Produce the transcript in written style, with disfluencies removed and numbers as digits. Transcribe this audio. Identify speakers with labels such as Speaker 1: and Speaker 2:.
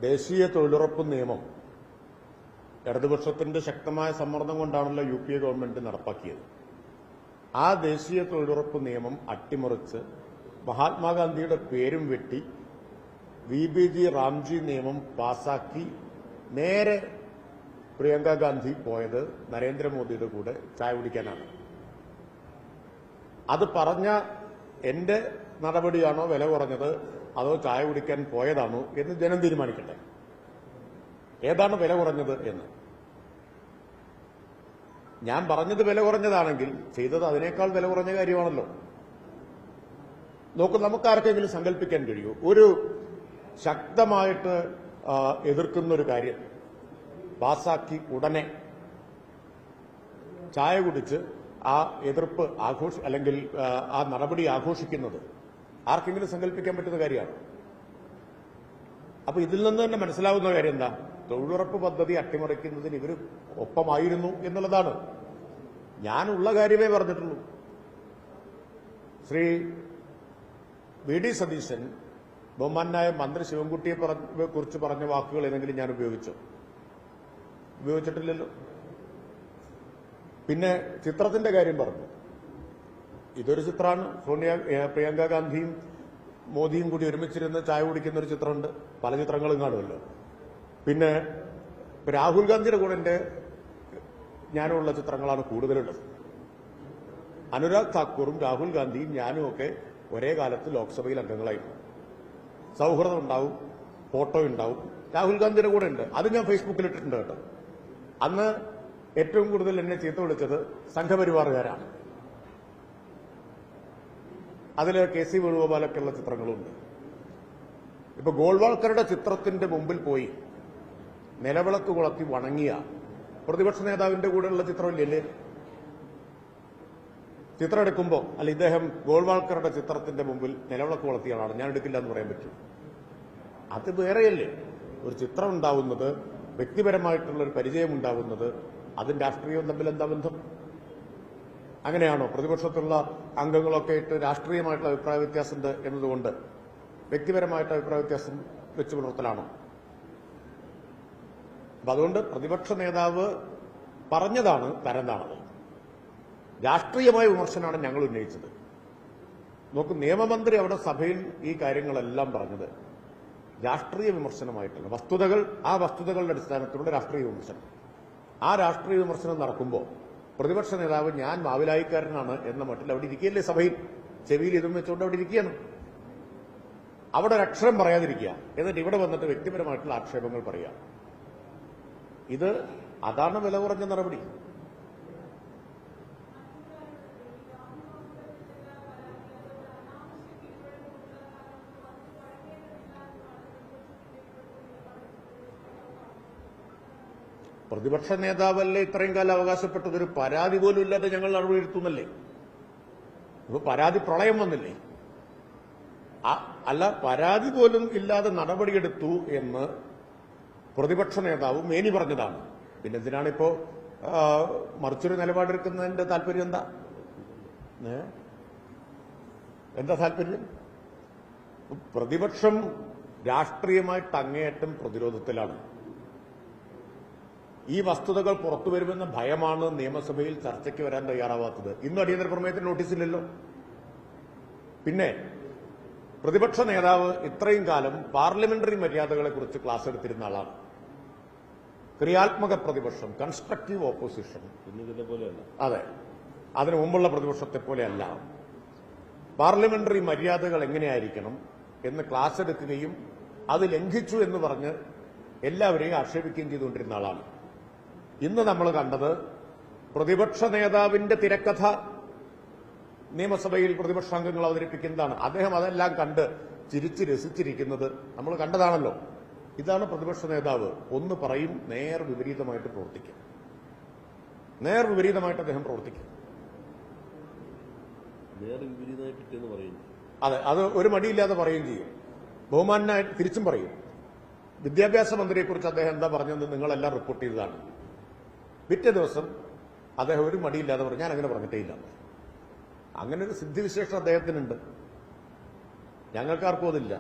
Speaker 1: ദേശീയ തൊഴിലുറപ്പ് നിയമം ഇടതുപക്ഷത്തിന്റെ ശക്തമായ സമ്മർദ്ദം കൊണ്ടാണല്ലോ UPA ഗവൺമെന്റ് നടപ്പാക്കിയത്. ആ ദേശീയ തൊഴിലുറപ്പ് നിയമം അട്ടിമറിച്ച് മഹാത്മാഗാന്ധിയുടെ പേരും വെട്ടി VBG റാംജി നിയമം പാസാക്കി നേരെ പ്രിയങ്ക ഗാന്ധി പോയത് നരേന്ദ്രമോദിയുടെ കൂടെ ചായ കുടിക്കാനാണ്. അത് പറഞ്ഞ എന്റെ നടപടിയാണോ വില കുറഞ്ഞത്, അതോ ചായ കുടിക്കാൻ പോയതാണോ എന്ന് ജനം തീരുമാനിക്കട്ടെ. ഏതാണ് വില കുറഞ്ഞത് എന്ന്. ഞാൻ പറഞ്ഞത് വില കുറഞ്ഞതാണെങ്കിൽ ചെയ്തത് അതിനേക്കാൾ വില കുറഞ്ഞ കാര്യമാണല്ലോ. നോക്കൂ, നമുക്കാർക്കെങ്കിലും സങ്കല്പിക്കാൻ കഴിയൂ ഒരു ശക്തമായിട്ട് എതിർക്കുന്ന ഒരു കാര്യം പാസാക്കി ഉടനെ ചായ കുടിച്ച് ആ എതിർപ്പ് അല്ലെങ്കിൽ ആ നടപടി ആഘോഷിക്കുന്നത് ആർക്കെങ്കിലും സങ്കല്പിക്കാൻ പറ്റുന്ന കാര്യമാണ്. അപ്പൊ ഇതിൽ നിന്ന് തന്നെ മനസ്സിലാവുന്ന കാര്യം എന്താ? തൊഴിലുറപ്പ് പദ്ധതി അട്ടിമറിക്കുന്നതിന് ഇവർ ഒപ്പമായിരുന്നു എന്നുള്ളതാണ്. ഞാനുള്ള കാര്യമേ പറഞ്ഞിട്ടുള്ളൂ. ശ്രീ VD സതീശൻ ബഹുമാനായ മന്ത്രി ശിവൻകുട്ടിയെ കുറിച്ച് പറഞ്ഞ വാക്കുകൾ ഏതെങ്കിലും ഞാൻ ഉപയോഗിച്ചിട്ടില്ലല്ലോ. പിന്നെ ചിത്രത്തിന്റെ കാര്യം പറഞ്ഞു. ഇതൊരു ചിത്രമാണ്. പ്രിയങ്ക ഗാന്ധിയും മോദിയും കൂടി ഒരുമിച്ചിരുന്ന് ചായ കുടിക്കുന്ന ഒരു ചിത്രമുണ്ട്. പല ചിത്രങ്ങളും കാണുമല്ലോ. പിന്നെ രാഹുൽ ഗാന്ധിയുടെ കൂടെ ഞാനുമുള്ള ചിത്രങ്ങളാണ് കൂടുതലുള്ളത്. അനുരാഗ് താക്കൂറും രാഹുൽ ഗാന്ധിയും ഞാനും ഒക്കെ ഒരേ കാലത്ത് ലോക്സഭയിൽ അംഗങ്ങളായിരുന്നു. സൗഹൃദം ഉണ്ടാവും, ഫോട്ടോ ഉണ്ടാവും. രാഹുൽ ഗാന്ധിയുടെ കൂടെ ഉണ്ട്. അത് ഞാൻ ഫേസ്ബുക്കിൽ ഇട്ടിട്ടുണ്ട് കേട്ടോ. അന്ന് ഏറ്റവും കൂടുതൽ എന്നെ ചീത്ത വിളിച്ചത് സംഘപരിവാറുകാരാണ്. അതിൽ KC വേണുഗോപാലൊക്കെയുള്ള ചിത്രങ്ങളുണ്ട്. ഇപ്പൊ ഗോൾവാൾക്കറുടെ ചിത്രത്തിന്റെ മുമ്പിൽ പോയി നിലവിളക്ക് കൊളുത്തി വണങ്ങിയ പ്രതിപക്ഷ നേതാവിന്റെ കൂടെയുള്ള ചിത്രമില്ലേ? ചിത്രം എടുക്കുമ്പോൾ ഇദ്ദേഹം ഗോൾവാൾക്കറുടെ ചിത്രത്തിന്റെ മുമ്പിൽ നിലവിളക്ക് കൊളുത്തിയ ആളാണ്, ഞാൻ എടുക്കില്ല എന്ന് പറയാൻ പറ്റും? അത് വേറെയല്ലേ? ഒരു ചിത്രം ഉണ്ടാവുന്നത്, വ്യക്തിപരമായിട്ടുള്ള ഒരു പരിചയം ഉണ്ടാവുന്നത്, അതും രാഷ്ട്രീയവും തമ്മിൽ എന്താ ബന്ധം? അങ്ങനെയാണോ? പ്രതിപക്ഷത്തുള്ള അംഗങ്ങളൊക്കെ ഇട്ട് രാഷ്ട്രീയമായിട്ടുള്ള അഭിപ്രായ വ്യത്യാസമുണ്ട് എന്നതുകൊണ്ട് വ്യക്തിപരമായിട്ട് അഭിപ്രായ വ്യത്യാസം വെച്ച് പുലർത്തലാണോ? അപ്പൊ അതുകൊണ്ട് പ്രതിപക്ഷ നേതാവ് പറഞ്ഞതാണ് തരംതാണത്. രാഷ്ട്രീയമായ വിമർശനമാണ് ഞങ്ങൾ ഉന്നയിച്ചത്. നോക്കൂ, നിയമമന്ത്രി അവിടെ സഭയിൽ ഈ കാര്യങ്ങളെല്ലാം പറഞ്ഞത് രാഷ്ട്രീയ വിമർശനമായിട്ടുള്ള വസ്തുതകളുടെ അടിസ്ഥാനത്തിലുള്ള രാഷ്ട്രീയ വിമർശനം. ആ രാഷ്ട്രീയ വിമർശനം നടക്കുമ്പോൾ പ്രതിപക്ഷ നേതാവ് ഞാൻ മാവിലായിക്കാരനാണ് എന്ന മട്ടിൽ അവിടെ ഇരിക്കുകയല്ലേ സഭയിൽ? ചെവിയിൽ ഇതും വെച്ചുകൊണ്ട് അവിടെ ഇരിക്കുകയാണ്. അവിടെ ഒരു അക്ഷരം പറയാതിരിക്കുക, എന്നിട്ട് ഇവിടെ വന്നിട്ട് വ്യക്തിപരമായിട്ടുള്ള ആക്ഷേപങ്ങൾ പറയുക. അതാണ് വില കുറഞ്ഞ നടപടി. പ്രതിപക്ഷ നേതാവല്ലേ ഇത്രയും കാലം അവകാശപ്പെട്ടത്? ഒരു പരാതി പോലും ഇല്ലാതെ ഞങ്ങൾ നടപടിയെടുത്തുന്നല്ലേ? ഇപ്പൊ പരാതി പ്രളയം വന്നില്ലേ? അല്ല, പരാതി പോലും ഇല്ലാതെ നടപടിയെടുത്തു എന്ന് പ്രതിപക്ഷ നേതാവ് മേനി പറഞ്ഞതാണ്. പിന്നെ എന്തിനാണിപ്പോ മറിച്ചൊരു നിലപാടെടുക്കുന്നതിന്റെ താല്പര്യം എന്താ താല്പര്യം? പ്രതിപക്ഷം രാഷ്ട്രീയമായിട്ട് അങ്ങേയറ്റം പ്രതിരോധത്തിലാണ്. ഈ വസ്തുതകൾ പുറത്തുവരുമെന്ന ഭയമാണ് നിയമസഭയിൽ ചർച്ചയ്ക്ക് വരാൻ തയ്യാറാവാത്തത്. ഇന്നും അടിയന്തര പ്രമേയത്തിന് നോട്ടീസില്ലല്ലോ. പിന്നെ പ്രതിപക്ഷ നേതാവ് ഇത്രയും കാലം പാർലമെന്ററി മര്യാദകളെക്കുറിച്ച് ക്ലാസ് എടുത്തിരുന്ന ആളാണ്. ക്രിയാത്മക പ്രതിപക്ഷം, കൺസ്ട്രക്റ്റീവ് ഓപ്പോസിഷൻ എന്നതിനെ പോലെയല്ല. അതെ, അതിനു മുമ്പുള്ള പ്രതിപക്ഷത്തെ പോലെയല്ല. പാർലമെന്ററി മര്യാദകൾ എങ്ങനെയായിരിക്കണം എന്ന് ക്ലാസ് എടുക്കുകയും അത് ലംഘിച്ചു എന്ന് പറഞ്ഞ് എല്ലാവരെയും ആക്ഷേപിക്കുകയും ചെയ്തുകൊണ്ടിരുന്ന ആളാണ്. ഇന്ന് നമ്മൾ കണ്ടത് പ്രതിപക്ഷ നേതാവിന്റെ തിരക്കഥ നിയമസഭയിൽ പ്രതിപക്ഷാംഗങ്ങൾ അവതരിപ്പിക്കുന്നതാണ്. അദ്ദേഹം അതെല്ലാം കണ്ട് ചിരിച്ച് രസിച്ചിരിക്കുന്നത് നമ്മൾ കണ്ടതാണല്ലോ. ഇതാണ് പ്രതിപക്ഷ നേതാവ്. ഒന്ന് പറയും, നേർ വിപരീതമായിട്ട് പ്രവർത്തിക്കും. അദ്ദേഹം പ്രവർത്തിക്കും. അതെ, അത് ഒരു മടിയില്ലാതെ പറയുകയും ചെയ്യും. ബഹുമാനായി തിരിച്ചും പറയും. വിദ്യാഭ്യാസ മന്ത്രിയെക്കുറിച്ച് അദ്ദേഹം എന്താ പറഞ്ഞതെന്ന് നിങ്ങളെല്ലാം റിപ്പോർട്ട് ചെയ്തതാണ്. പിറ്റേ ദിവസം അദ്ദേഹം ഒരു മടിയില്ലാതെ പറഞ്ഞു, ഞാൻ അങ്ങനെ പറഞ്ഞിട്ടേയില്ല. അങ്ങനെ ഒരു സിദ്ധിവിശേഷം അദ്ദേഹത്തിനുണ്ട്. ഞങ്ങൾക്കാർക്കും അതില്ല.